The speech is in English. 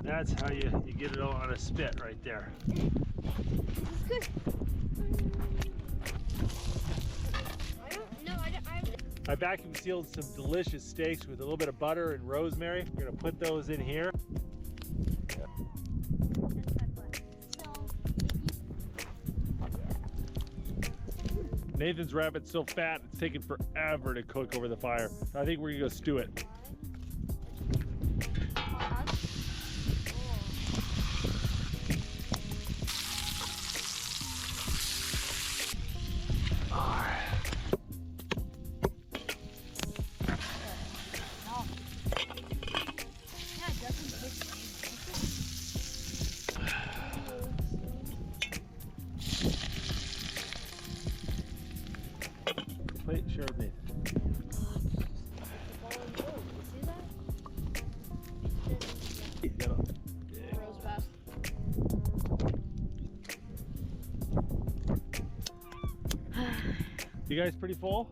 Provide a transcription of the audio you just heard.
That's how you get it on a spit right there. It's good. I vacuum sealed some delicious steaks with a little bit of butter and rosemary. We're gonna put those in here. Nathan's rabbit's so fat, it's taking forever to cook over the fire. I think we're gonna go stew it. Plate share with Nathan. You guys pretty full?